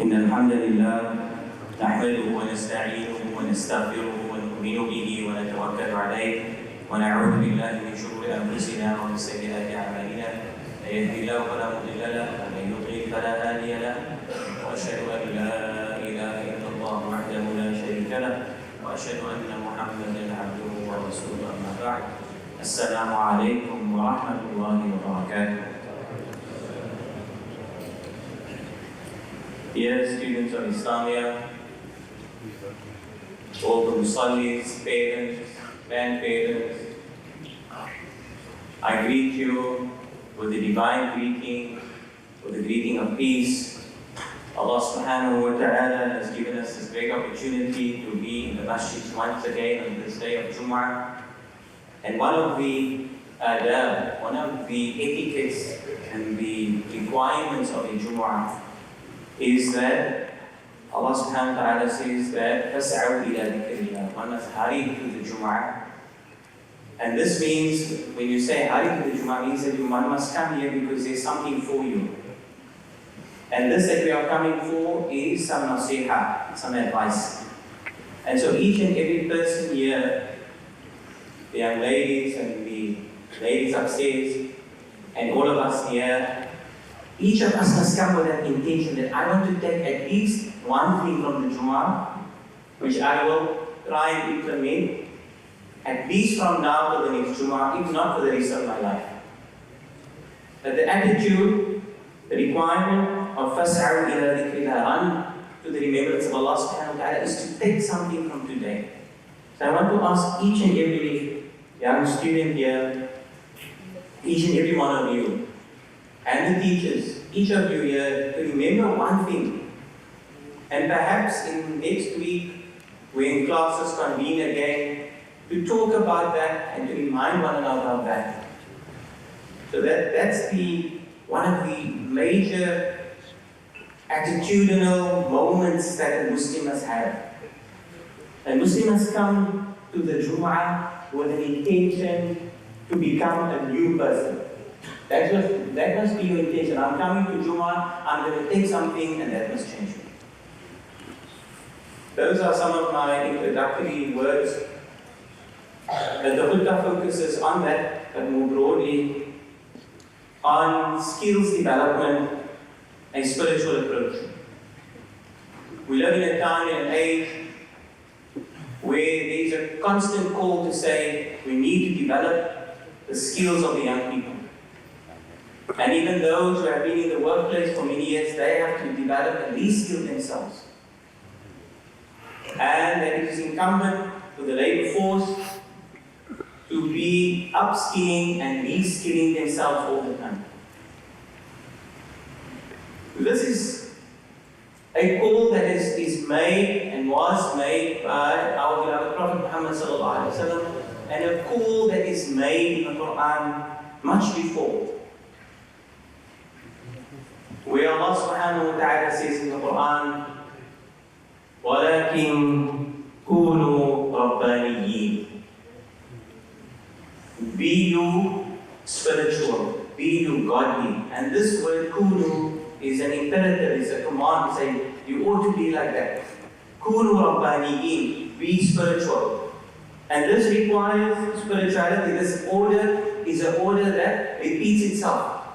إن الحمد لله نحمده ونستعينه ونستغفره ونؤمن به ونتوكل عليه ونعوذ بالله من شرور أنفسنا ومن سيئات أعمالنا من يهده الله فلا مضل له ومن يضلل فلا هادي له وأشهد أن لا إله إلا الله وحده لا شريك له وأشهد أن محمدا عبده ورسوله أما بعد السلام عليكم ورحمة الله وبركاته. Dear students of Islamia, all the Musallis, parents, grandparents, I greet you with the divine greeting, with the greeting of peace. Allah subhanahu wa ta'ala has given us this great opportunity to be in the Masjids once again on this day of Jummah. And one of the adab, one of the etiquettes and the requirements of a Jummah is that Allah subhanahu wa ta'ala says that فَاسْعَوْا إِلَى ذِكْرِ اللَّهِ, one must hurry to the Jummah. And this means, when you say hurry to the Jummah, means that one must come here because there's something for you. And this that we are coming for is some nasiha, some advice. And so each and every person here, the young ladies and the ladies upstairs, and all of us here, each of us must come with that intention that I want to take at least one thing from the Jummah, which I will try and implement, at least from now to the next Jummah, if not for the rest of my life. That the attitude, the requirement of فَاسْعَوْا إِلَى ذِكْرِ اللَّهِ, run to the remembrance of Allah subhanahu wa ta'ala, is to take something from today. So I want to ask each and every young student here, each and every one of you, and the teachers, each of you here, to remember one thing. And perhaps in next week, when classes convene again, to talk about that and to remind one another of that. So that's one of the major attitudinal moments that a Muslim must have. A Muslim must come to the Jummah with an intention to become a new person. That must be your intention. I'm coming to Jummah, I'm going to take something, and that must change me. Those are some of my introductory words. And the khutbah focuses on that, but more broadly, on skills development and spiritual approach. We live in a time and an age where there is a constant call to say we need to develop the skills of the young people. And even those who have been in the workplace for many years, they have to develop and reskill themselves. And that it is incumbent for the labor force to be upskilling and reskilling themselves all the time. This is a call that is made and was made by our beloved Prophet Muhammad sallallahu alaihi wasallam, and a call that is made in the Quran much before. Where Allah subhanahu wa ta'ala says in the Quran, وَلَكِنْ كُونُوا رَبَّانِيِّينَ, be you spiritual, be you godly. And this word kunu is an imperative, is a command saying you ought to be like that. Kunu rabbaniyin, be spiritual. And this requires spirituality. This order is an order that repeats itself.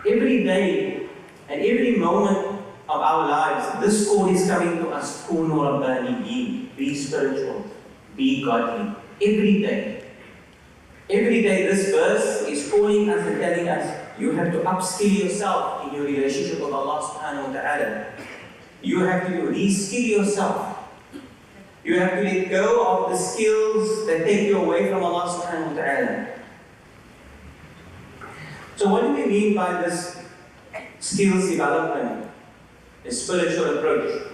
Every day and every moment of our lives, this call is coming to us. Kunu rabbaniyin, be spiritual, be godly. Every day. Every day this verse is calling us and telling us, you have to upskill yourself in your relationship with Allah subhanahu wa ta'ala. You have to reskill yourself. You have to let go of the skills that take you away from Allah subhanahu wa ta'ala. So what do we mean by this skills development, a spiritual approach?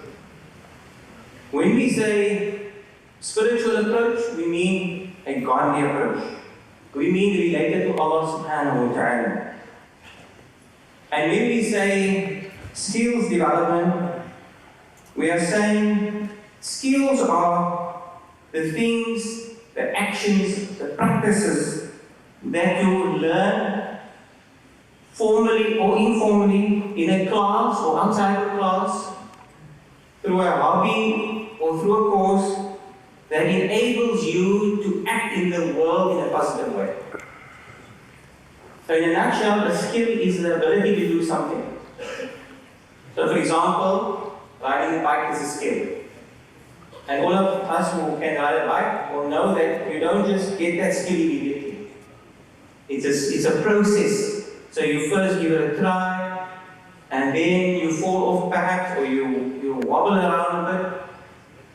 When we say spiritual approach, we mean a godly approach. We mean related to Allah subhanahu wa ta'ala. And when we say skills development, we are saying skills are the things, the actions, the practices that you learn formally or informally in a class or outside of class, through a hobby or through a course that enables you to act in the world in a positive way. So in a nutshell, a skill is the ability to do something. So for example, riding a bike is a skill. And all of us who can ride a bike will know that you don't just get that skill immediately. It's a process. So you first give it a try, and then you fall off perhaps, or you wobble around a bit,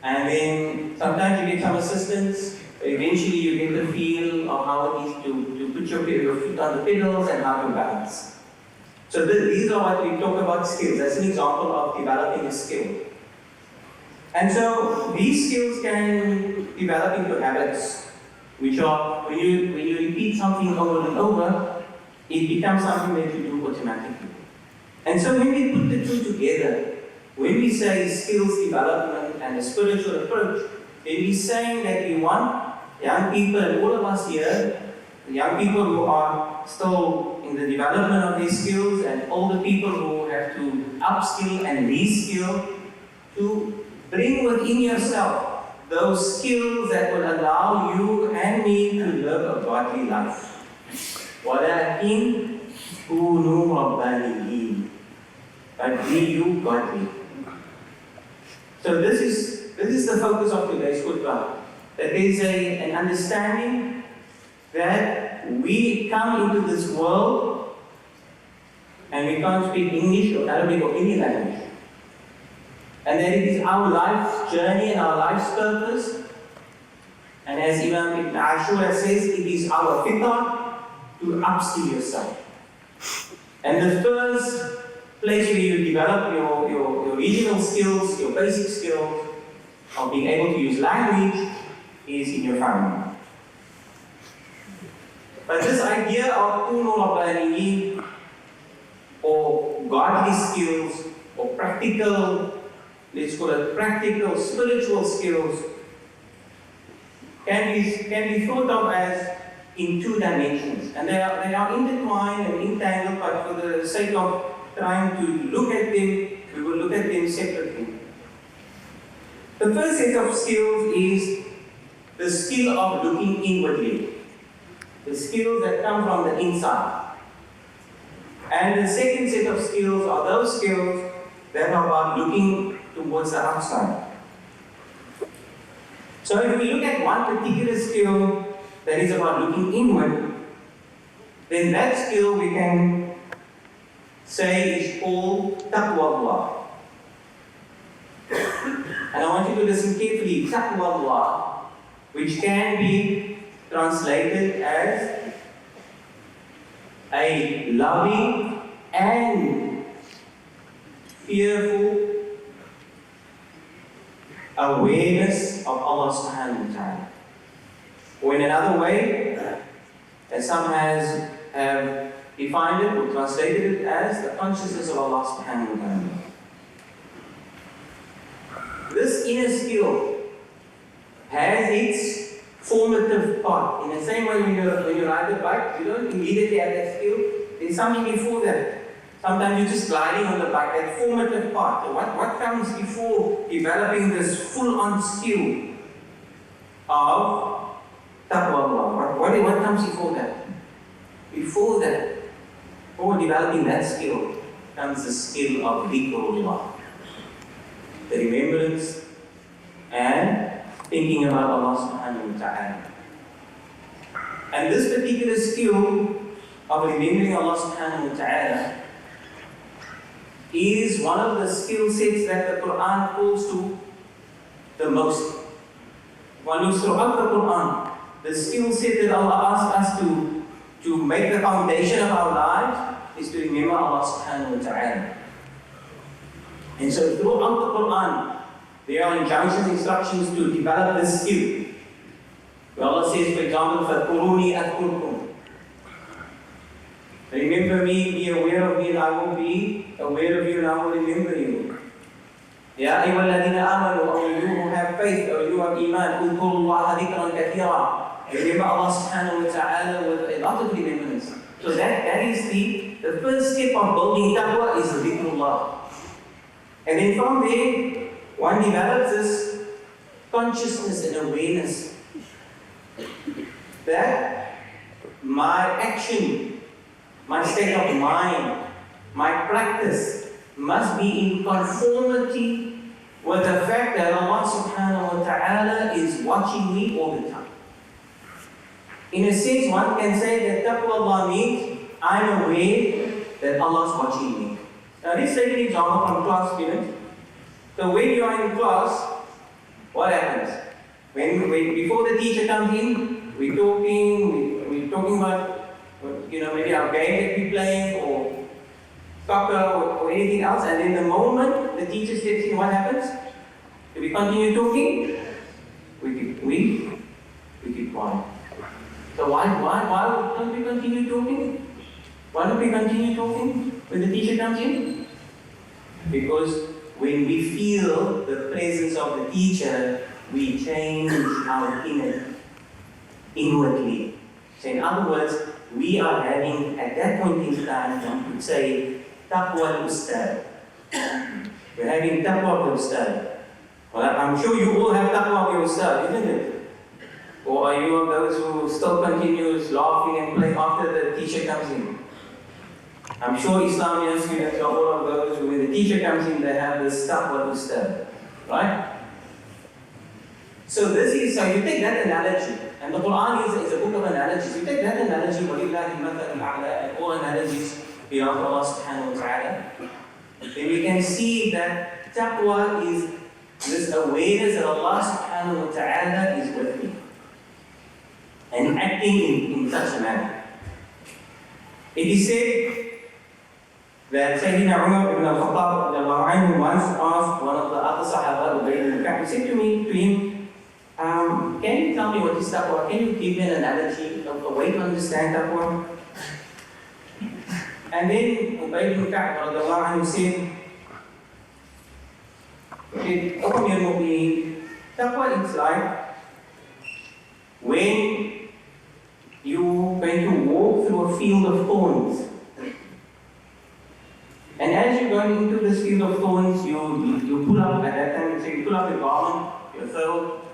and then sometimes you get some assistance, but eventually you get the feel of how it is to put your feet on the pedals and how to balance. So these are what we talk about skills. That's an example of developing a skill. And so these skills can develop into habits, which are, when you repeat something over and over, it becomes something that you do automatically. And so when we put the two together, when we say skills development and a spiritual approach, then we're saying that we want young people, and all of us here, young people who are still in the development of these skills, and older people who have to upskill and reskill, to bring within yourself those skills that will allow you and me to live a godly life. وَلَكِنْ كُونُوا رَبَّانِيِّينَ. But be you godly. So this is the focus of today's khutbah. That there is an understanding that we come into this world and we can't speak English or Arabic or any language. And that it is our life's journey and our life's purpose. And as Imam Ibn Ashura says, it is our fitrah to upskill yourself. And the first place where you develop your regional skills, your basic skills of being able to use language is in your family. But this idea of kunu rabbaniyin, or godly skills, or practical, let's call it practical, spiritual skills, can be thought of as in two dimensions. And they are intertwined and entangled, but for the sake of trying to look at them, we will look at them separately. The first set of skills is the skill of looking inwardly. The skills that come from the inside. And the second set of skills are those skills that are about looking towards the outside. So if we look at one particular skill that is about looking inward, then that skill we can say is called taqwa. And I want you to listen carefully. Taqwa, which can be translated as a loving and fearful awareness of Allah subhanahu wa ta'ala. Or in another way, as some have defined it or translated it as the consciousness of Allah subhanahu wa ta'ala. This inner skill has its formative part. In the same way when you ride the bike, you don't immediately have that skill. There's something before that. Sometimes you're just gliding on the bike, that formative part. So what comes before developing this full-on skill of taqwa? What comes before that? Before developing that skill, comes the skill of dhikrullah. The remembrance and thinking about Allah subhanahu wa ta'ala. And this particular skill of remembering Allah subhanahu wa ta'ala is one of the skill sets that the Quran calls to the most. One is throughout the Quran, the skill set that Allah asks us to make the foundation of our lives is to remember Allah subhanahu wa ta'ala. And so throughout the Quran, there are injunctions, instructions to develop this skill. Where Allah says, for example, فَاذْكُرُونِي أَذْكُرْكُمْ. Remember me, be aware of me, and I will be aware of you, and I will remember you. Ya أيها الذين آمنوا, or you who have faith, or you have iman, اذكروا الله ذكرا كثيرا. Remember Allah subhanahu wa ta'ala with a lot of remembrance. So that is the first step of building taqwa is dhikrullah. And then from there, one develops this consciousness and awareness that my action, my state of mind, my practice must be in conformity with the fact that Allah subhanahu wa ta'ala is watching me all the time. In a sense, one can say that taqwa Allah means I'm aware that Allah is watching me. Now let's take an example from class students. So when you are in class, what happens? Before the teacher comes in, we're talking about, maybe our game that we're playing or soccer or anything else, and then the moment the teacher steps in, what happens? Do we continue talking? We keep quiet. So why don't we continue talking? Why don't we continue talking when the teacher comes in? Because when we feel the presence of the teacher, we change our inwardly. So in other words, we are having, at that point in time, one could say, taqwa al-ustad. We're having taqwa al-ustad. Well, I'm sure you all have taqwa of your ustad, isn't it? Or are you of those who still continues laughing and playing after the teacher comes in? I'm sure Islamic students are all of those who, when the teacher comes in, they have this taqwa al-ustad. Right? So you take that analogy, and the Quran is a book of analogies. You take that analogy, وَلِلَّهِ الْمَثَلُ الْأَعْلَى, and all analogies beyond Allah subhanahu wa ta'ala, then we can see that taqwa is this awareness that Allah subhanahu wa ta'ala is with me and acting in such a manner. It is said that Sayyidina Umar ibn al-Khattab once asked one of the other Sahaba, Bayat, he said to him, can you tell me what is taqwa? Can you give me an analogy of a way to understand taqwa? And then Ubay ibn Ka'b said, taqwa is like when you're going to walk through a field of thorns. And as you're going into this field of thorns, you pull up, at that time, you pull up your garment, your throat,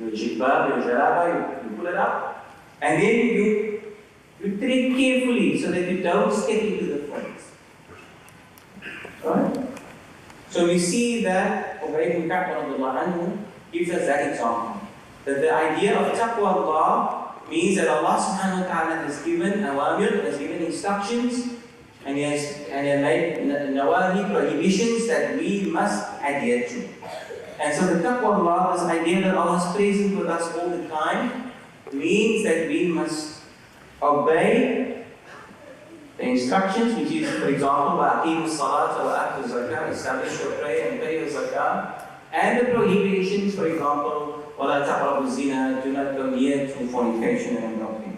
your jibba, your jalaba, you pull it up, and then you tread carefully so that you don't step into the thorns. Right? So we see that Ubay ibn Ka'b gives us that example. That the idea of taqwa Allah means that Allah subhanahu wa ta'ala has given awamir, has given instructions, and He has made nawahi, prohibitions that we must adhere to. And so the taqwa Allah, this idea that Allah is present with us all the time, means that we must obey the instructions, which is, for example, wa'aqimu salat wa atu zakah, establish your prayer and pay your zakah, and the prohibitions, for example, وَلَا تَقْرَبُوا الزِّنَا, do not go near to fornication and adultery.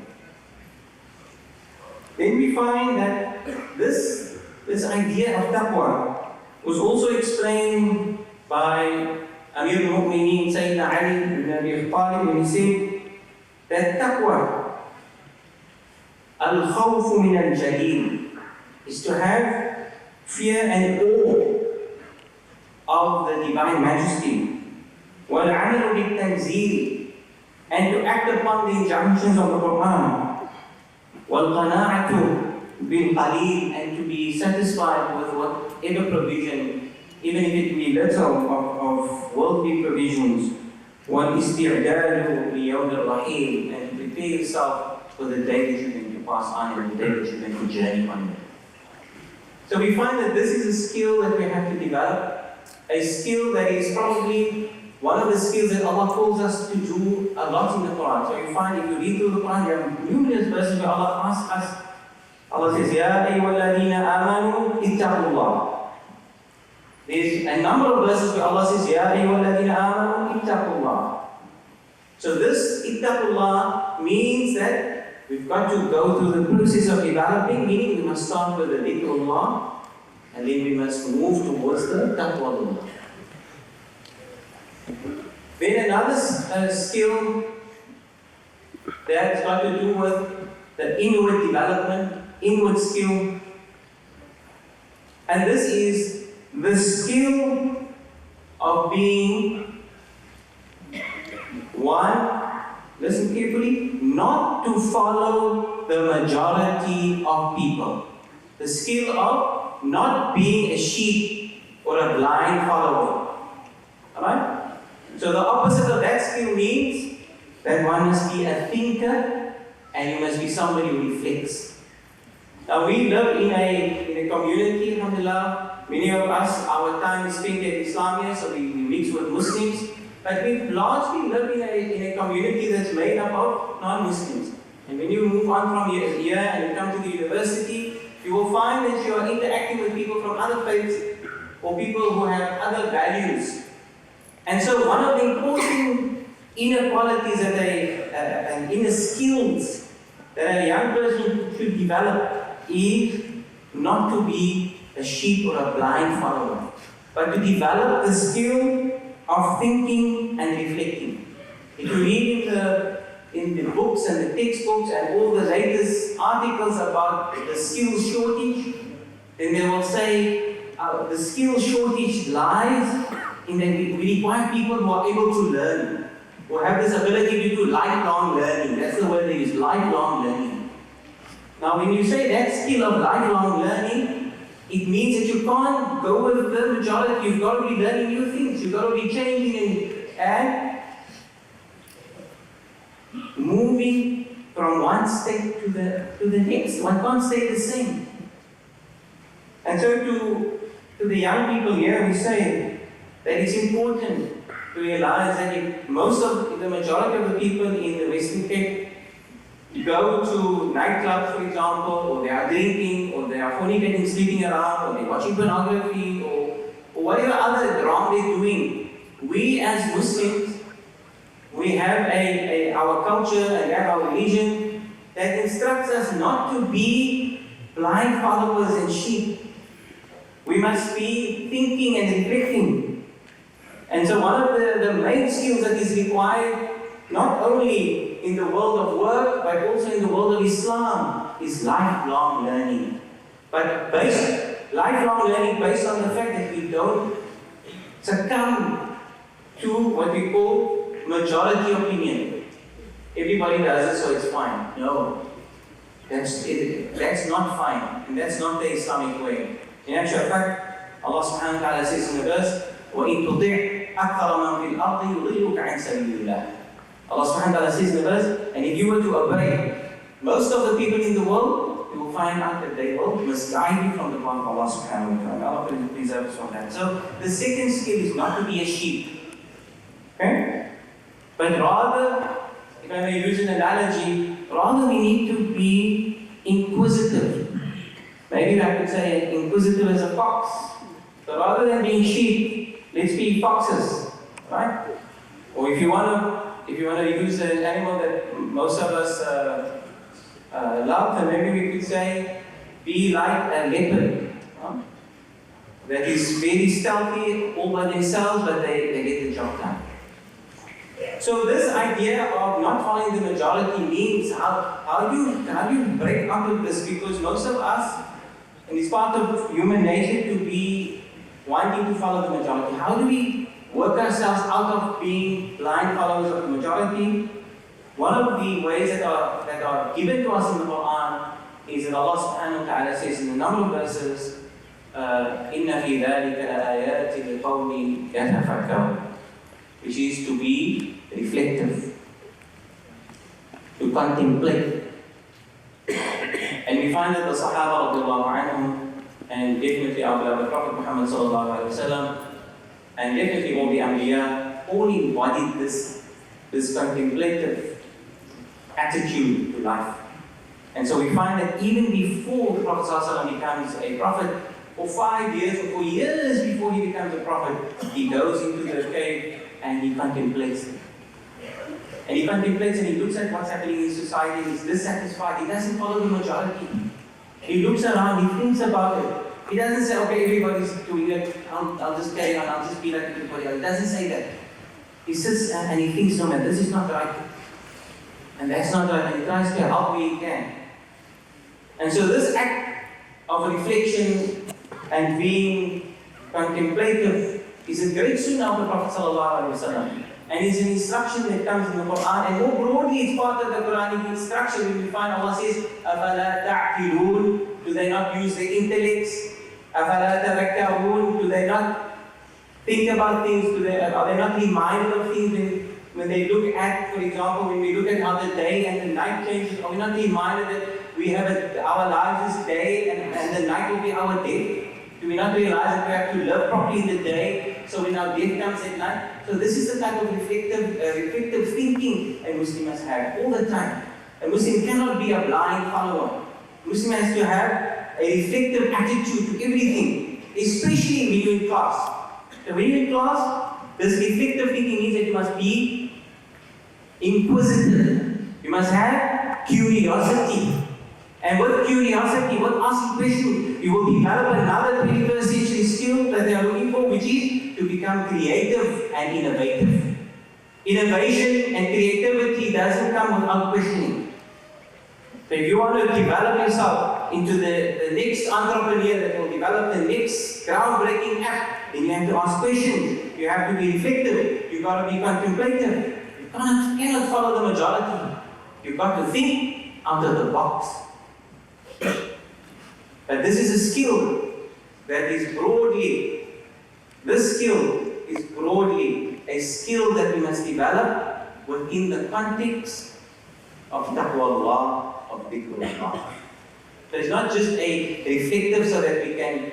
Then we find that this idea of taqwa was also explained by Amir al-Mu'mineen Sayyidina Ali ibn Abi Talib when he said that taqwa, al-khawfu min al-jaleel, is to have fear and awe of the Divine Majesty. وَالْعَمَلُ بِالتَّنْزِيلِ, and to act upon the injunctions of the Quran. وَالْقَنَاعَةُ بِالْقَلِيلِ, and to be satisfied with whatever provision, even if it be little of worldly provisions. وَالْإِسْتِعْدَادُ لِيَوْمِ الرَّحِيلِ, and to prepare yourself for the day that you're going to pass on and the day that you're going to journey on. So we find that this is a skill that we have to develop, a skill that is probably one of the skills that Allah calls us to do a lot in the Quran. So you find, if you read through the Quran, there are numerous verses where Allah asks us, Allah says, Ya ayyuhalladhina amanu ittaqullah. There's a number of verses where Allah says, Ya ayyuhalladhina amanu ittaqullah. So this ittaqullah means that we've got to go through the process of developing, meaning we must start with the dhikrullah, and then we must move towards the taqwa. Then another skill that's got to do with the inward development, inward skill. And this is the skill of being one, listen carefully, not to follow the majority of people. The skill of not being a sheep or a blind follower. Alright? So the opposite of that skill means that one must be a thinker and you must be somebody who reflects. Now we live in a community, alhamdulillah. Many of us, our time is spent at Islamia, so we mix with Muslims. But we largely live in a community that's made up of non-Muslims. And when you move on from here and you come to the university, you will find that you are interacting with people from other faiths or people who have other values. And so one of the important inner qualities and inner skills that a young person should develop is not to be a sheep or a blind follower, but to develop the skill of thinking and reflecting. If you read in the books and the textbooks and all the latest articles about the skills shortage, then they will say the skills shortage lies in that we require people who are able to learn, who have this ability to do lifelong learning. That's the word they use, lifelong learning. Now when you say that skill of lifelong learning, it means that you can't go with the majority. You've got to be learning new things. You've got to be changing and moving from one step to the next. One can't stay the same. And so to the young people here, we say that it's important to realize that if the majority of the people in the Western Cape go to nightclubs, for example, or they are drinking, or they are fornicating, sleeping around, or they're watching pornography, or whatever other wrong they're doing, we as Muslims, we have our culture and have our religion that instructs us not to be blind followers and sheep. We must be thinking and reflecting. And so one of the main skills that is required, not only in the world of work, but also in the world of Islam, is lifelong learning. But lifelong learning based on the fact that we don't succumb to what we call majority opinion. Everybody does it, so it's fine. No, that's not fine, and that's not the Islamic way. In actual fact, Allah subhanahu wa ta'ala says in the verse, وَإِن تُطِعْ أَكْثَرَ مَنْ فِي الْأَرْضِ يُضِلُّكَ عَنْ سَبِيلِ اللَّهِ. Allah subhanahu wa ta'ala says in the verse, and if you were to obey most of the people in the world, you will find out that they will misguide you from the path of Allah subhanahu wa ta'ala. Allah will preserve us from that. So the second skill is not to be a sheep. Okay? But rather, if I may use an analogy, rather we need to be inquisitive. Maybe I could say inquisitive as a fox. So rather than being sheep, let's be foxes. Right? Or if you want to use an animal that most of us love, then maybe we could say, be like a leopard. That is very stealthy all by themselves, but they get the job done. So this idea of not following the majority means how do you break out of this? Because most of us, and it's part of human nature to be wanting to follow the majority. How do we work ourselves out of being blind followers of the majority? One of the ways that are given to us in the Quran is that Allah subhanahu wa ta'ala says in a number of verses, إِنَّ فِي ذَلِكَ لَآيَاتٍ لِقَوْمٍ يَتَفَكَّرُونَ, which is to be reflective, to contemplate. And we find that the Sahaba radiallahu anhum, and definitely our beloved Prophet Muhammad sallallahu alaihi wasallam, and definitely all the Anbiya, all embodied this contemplative attitude to life. And so we find that even before the Prophet sallallahu alaihi wasallam becomes a prophet, for 5 years or for years before he becomes a prophet, he goes into the cave and he contemplates it. And he contemplates and he looks at what's happening in society, he's dissatisfied, he doesn't follow the majority. He looks around, he thinks about it. He doesn't say, okay, everybody's doing it, I'll just carry on, I'll just be like everybody else. He doesn't say that. He sits and he thinks, no man, this is not right. And that's not right, and he tries to help where he can. And so this act of reflection and being contemplative It's a great sunnah of the Prophet ﷺ. And it's an instruction that comes in the Quran. And more broadly, it's part of the Quranic instruction. When we find Allah says, أَفَلَا تَعْقِلُونَ? Do they not use their intellects? أَفَلَا تَذَكَّرُونَ? Do they not think about things? Are they not reminded of things when they look at, for example, when we look at how the day and the night changes? Are we not reminded that we have our lives is day and the night will be our death? Do we not realize that we have to live properly in the day, so when our death comes at night? So this is the type of reflective thinking a Muslim must have all the time. A Muslim cannot be a blind follower. A Muslim has to have a reflective attitude to everything, especially when you're in class. So when you're in class, this reflective thinking means that you must be inquisitive. You must have curiosity. And with curiosity, with asking questions, you will develop another 21st century skill that they are looking for, which is to become creative and innovative. Innovation and creativity doesn't come without questioning. So if you want to develop yourself into the next entrepreneur that will develop the next groundbreaking app, then you have to ask questions. You have to be reflective. You've got to be contemplative. You cannot follow the majority. You've got to think out of the box. But this is a skill that is broadly, this skill is broadly a skill that we must develop within the context of taqwa Allah, of dhikrullah. So it's not just a reflective so that we can,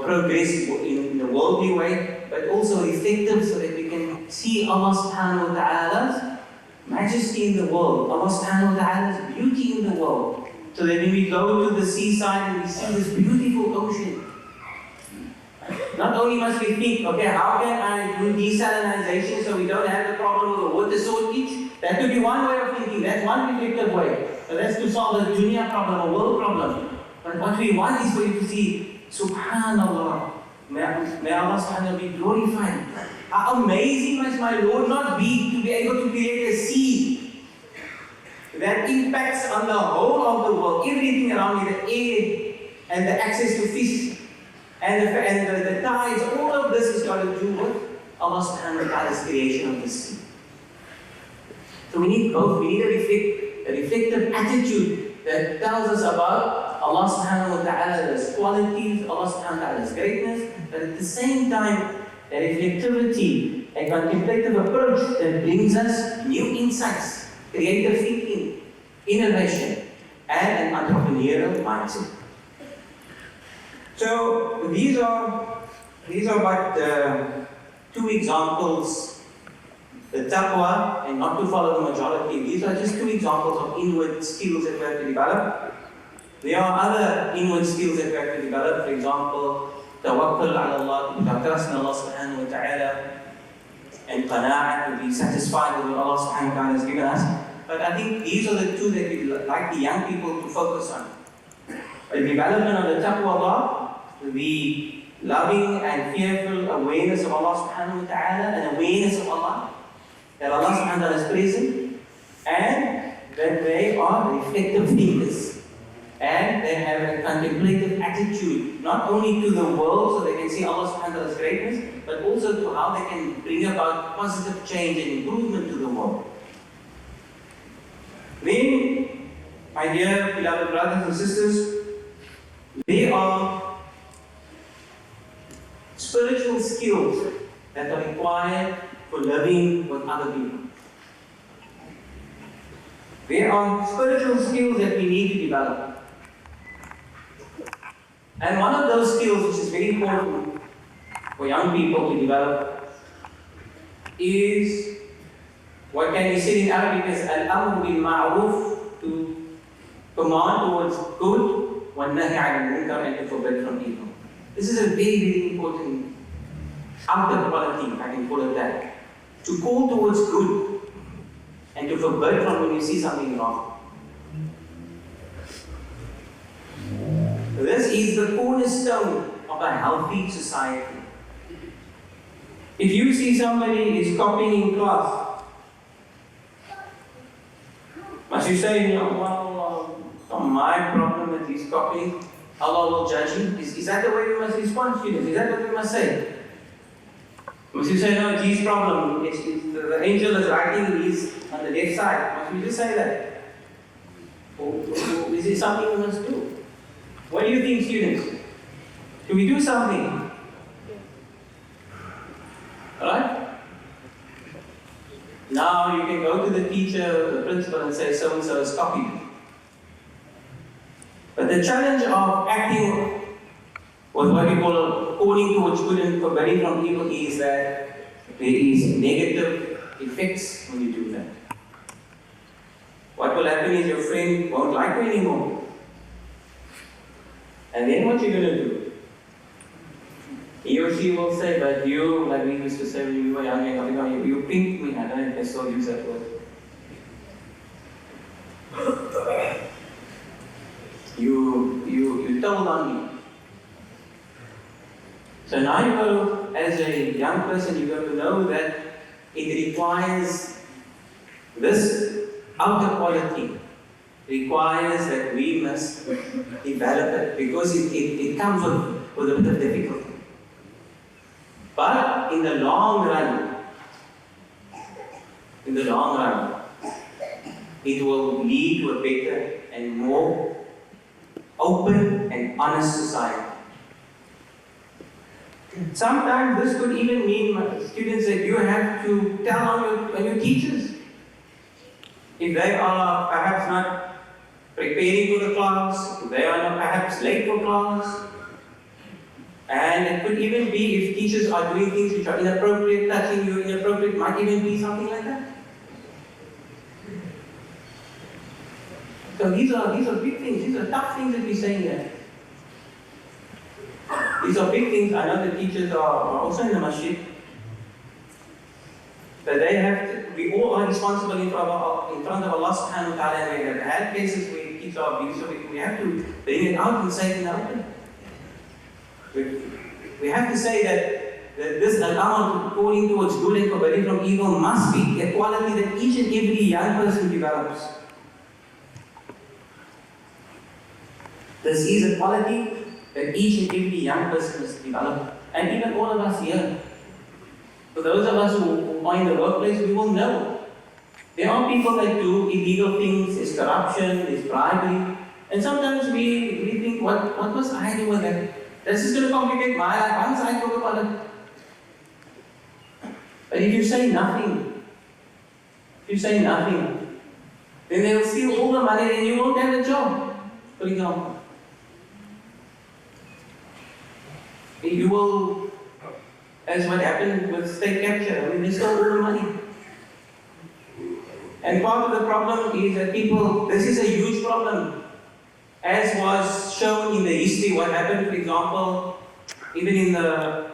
progress in the worldly way, but also reflective so that we can see Allah subhanahu wa ta'ala's majesty in the world, Allah subhanahu wa ta'ala's beauty in the world. So that when we go to the seaside and we see this beautiful ocean, not only must we think, okay, how can I do desalination so we don't have the problem of the water shortage? That could be one way of thinking, that's one reflective way. So that's to solve the dunya problem, a world problem. But what we want is for you to see, subhanallah, may Allah subhanahu wa ta'ala be glorified. How amazing must my Lord not be to be able to create a sea that impacts on the whole of the world, everything around me, the air and the access to fish and the tides, all of this is got to do with Allah subhanahu wa ta'ala's creation of the sea. So we need both. We need a reflective attitude that tells us about Allah subhanahu wa ta'ala's qualities, Allah subhanahu wa ta'ala's greatness, but at the same time, a reflectivity, a contemplative approach that brings us new insights, creative thinking, innovation, and an entrepreneurial mindset. So these are but two examples. The taqwa and not to follow the majority. These are just two examples of inward skills that we have to develop. There are other inward skills that we have to develop. For example, tawakkul ala Allah, to put trust in Allah subhanahu wa ta'ala, and qana'ah, to be satisfied with what Allah subhanahu wa ta'ala has given us. But I think these are the two that we like the young people to focus on. The development of the taqwa of Allah, to be loving and fearful awareness of Allah subhanahu wa ta'ala, and awareness of Allah, that Allah subhanahu wa ta'ala is present, and that they are reflective thinkers. And they have a contemplative attitude, not only to the world so they can see Allah subhanahu wa ta'ala's greatness, but also to how they can bring about positive change and improvement to the world. Then, my dear beloved brothers and sisters, there are spiritual skills that are required for living with other people. There are spiritual skills that we need to develop. And one of those skills which is very important for young people to develop is what can be said in Arabic as al-amr bil ma'ruf, to command towards good, wa nahy 'anil munkar, and to forbid from evil. This is a very, very important outer quality, if I can call it that. To call towards good and to forbid from when you see something wrong. This is the cornerstone of a healthy society. If you see somebody is copying in class, must you say, well, it's not my problem that he's copying, Allah will judge him? Is that the way we must respond to students? Is that what we must say? Must you say, no, G's problem, the angel is writing, he's on the left side. Must we just say that? Or is it something we must do? What do you think, students? Should we do something? Alright? Now you can go to the teacher, the principal, and say, so-and-so has copied. But the challenge of acting with what we call calling towards good and forbidding from evil is that there is negative effects when you do that. What will happen is your friend won't like you anymore. And then what you're going to do? He or she will say, but you, like we used to say when we were young, you pimped me. I don't know if I still use that word. You told on me. So now you go, as a young person, you got to know that it requires this outer quality. Requires that we must develop it because it comes with a bit of difficulty. But in the long run, it will lead to a better and more open and honest society. Sometimes this could even mean, students, that you have to tell on your teachers. If they are perhaps not preparing for the class, if they are not perhaps late for class, and it could even be if teachers are doing things which are inappropriate, touching you inappropriate, might even be something like that. So these are big things, these are tough things that we're saying here. These are big things. I know the teachers are also in the masjid. But they have to, we all are responsible in front of Allah subhanahu wa ta'ala, and we have had cases where kids are abused, so we have to bring it out and say it in the open. We have to say that this account calling towards good and forbidding from evil must be a quality that each and every young person develops. This is a quality that each and every young person must develop, and even all of us here. For those of us who are in the workplace, we will know. There are people that do illegal things, there's corruption, there's bribery, and sometimes we think, what must I do with that? This is going to complicate my life, why must I talk about it? But if you say nothing, then they'll steal all the money and you won't have a job, for example. You will, as what happened with state capture, they stole all the money. And part of the problem is that this is a huge problem. As was shown in the history, what happened, for example, even in the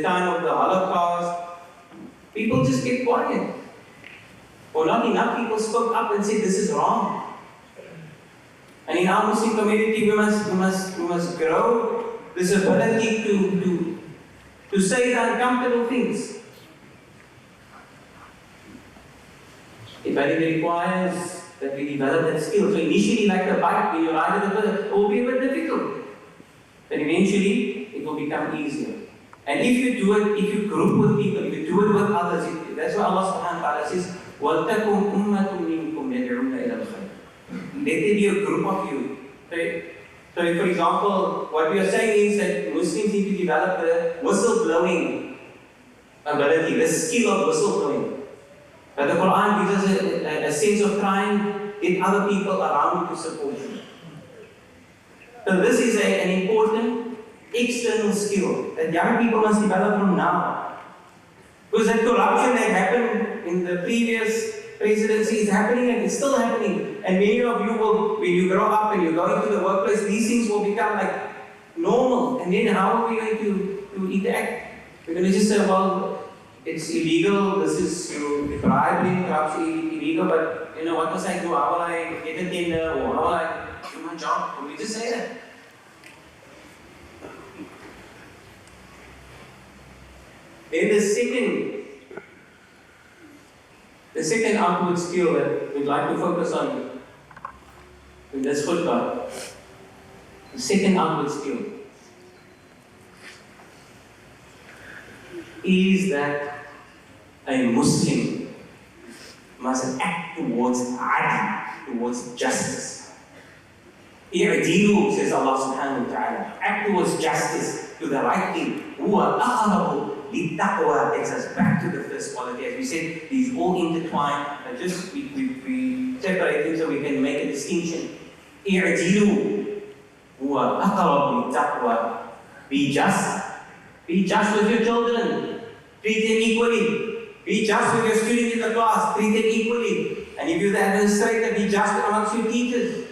time of the Holocaust, people just kept quiet. Or not enough people spoke up and said, this is wrong. And in our Muslim community, we must grow this ability to say the uncomfortable things. It requires that we develop that skill. So initially, like the bike, when you ride it will be a bit difficult. But eventually, it will become easier. And if you do it, if you group with people, if you do it with others, that's why Allah subhanahu wa ta'ala says, وَلْتَكُمْ أُمَّةٌ مِّنْكُمْ يَدْعُونَ إِلَى الْخَيْرِ. Let there be a group of you. So, for example, what we are saying is that Muslims need to develop the whistleblowing ability, the skill of whistleblowing. But the Quran gives us a sense of trying to get other people around you to support you. So this is an important external skill that young people must develop from now. Because that corruption that happened in the previous presidency is happening and it's still happening. And many of you will, when you grow up and you go into the workplace, these things will become like normal. And then how are we going to interact? We're going to just say, well, it's illegal, this is bribery, corruption illegal, but what must I do? How will I get a tender? Or how will I do my job? Can we just say that? Then the second outward skill that we'd like to focus on in this khutbah, the second outward skill is that a Muslim must act towards adl, towards justice. I'dilu, says Allah subhanahu wa ta'ala. Act towards justice, to the right thing. Huwa aqrabu littaqwa takes us back to the first quality. As we said, these all intertwine, and just we separate them so we can make a distinction. I'dilu, huwa aqrabu littaqwa. Be just. Be just with your children. Treat them equally. Be just with your student in the class. Treat them equally. And if you're the administrator, be just amongst your teachers.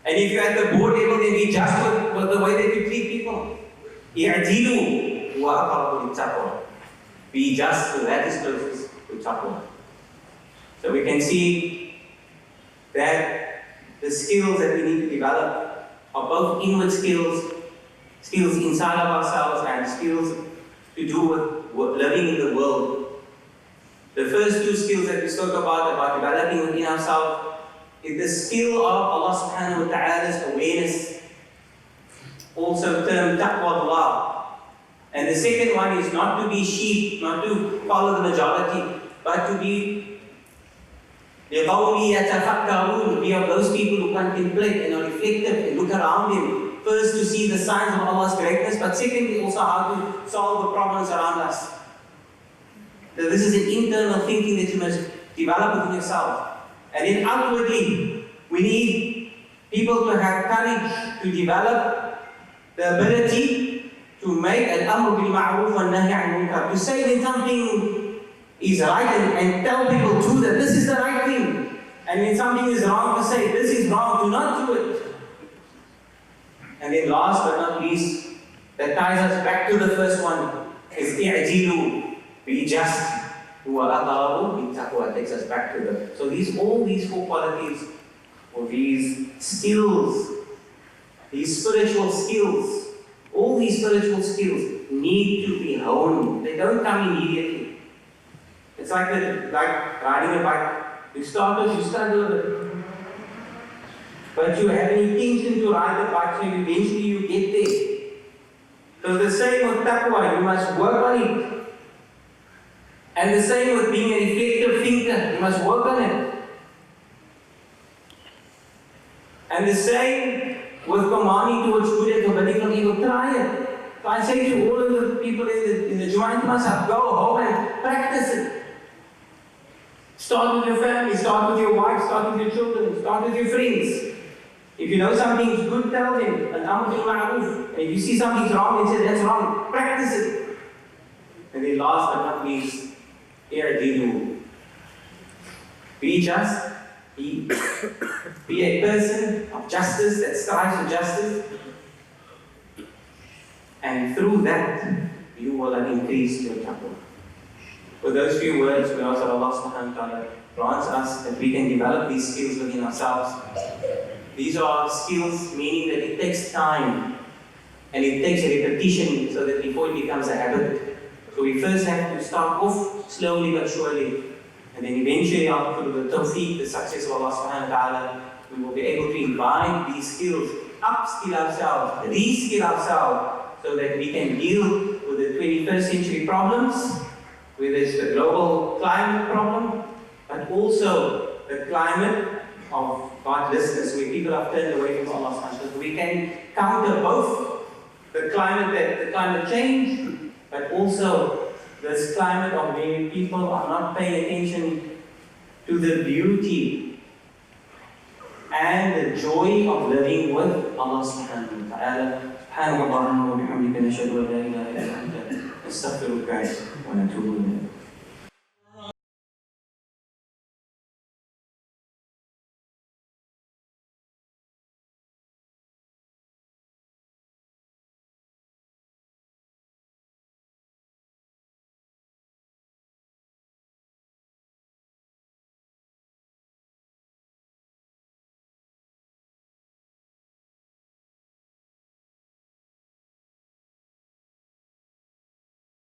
And if you're at the board level, then be just with the way that you treat people. I'dilu huwa aqrabu littaqwa. Be just, so that is closest to taqwa. So we can see that the skills that we need to develop are both inward skills, skills inside of ourselves, and skills to do with living in the world. The first two skills that we spoke about developing within ourselves, is the skill of Allah subhanahu wa ta'ala's awareness, also termed taqwa. And the second one is not to be sheep, not to follow the majority, but to be يَتَفَكَّرُونَ, be of those people who contemplate and are reflective and look around them. First to see the signs of Allah's greatness, but secondly also how to solve the problems around us. So this is an internal thinking that you must develop within yourself. And then outwardly, we need people to have courage to develop the ability to make al-amr bil ma'ruf wa nahy anil munkar. To say when something is right and tell people too that this is the right thing. And when something is wrong, to say this is wrong, do not do it. And then last but not least, that ties us back to the first one, is i'dilu, be just. Takes us back to the. So all these four qualities, or these skills, these spiritual skills, all these spiritual skills need to be honed. They don't come immediately. It's like riding a bike. You start you struggle a bit. But you have an intention to ride the bike, so eventually you get there. So the same with taqwa, you must work on it. And the same with being a reflective thinker, you must work on it. And the same with commanding towards good and forbidding from evil. Try it. So I say to all of the people in the Jummah Journey, go home and practice it. Start with your family, start with your wife, start with your children, start with your friends. If you know something is good, tell them. Al-amr bil ma'ruf. And if you see something's wrong, then say that's wrong. Practice it. And then last but not least, i'dilu. Be just. Be a person of justice that strives for justice. And through that, you will have increased your taqwa. With those few words, we ask that Allah subhanahu wa ta'ala grants us that we can develop these skills within ourselves. These are skills meaning that it takes time and it takes repetition so that before it becomes a habit. So we first have to start off slowly but surely. And then eventually, through the tawfiq, the success of Allah subhanahu wa ta'ala, we will be able to imbibe these skills, upskill ourselves, reskill ourselves, so that we can deal with the 21st century problems, whether it's the global climate problem, but also the climate of godlessness, where people have turned away from Allah subhanahu wa ta'ala. We can counter both the climate change, but also this climate of where people are not paying attention to the beauty and the joy of living with Allah subhanahu wa ta'ala. سبحانك اللهم وبحمدك نشهد ان لا اله الا انت نستغفرك ونتوب اليك.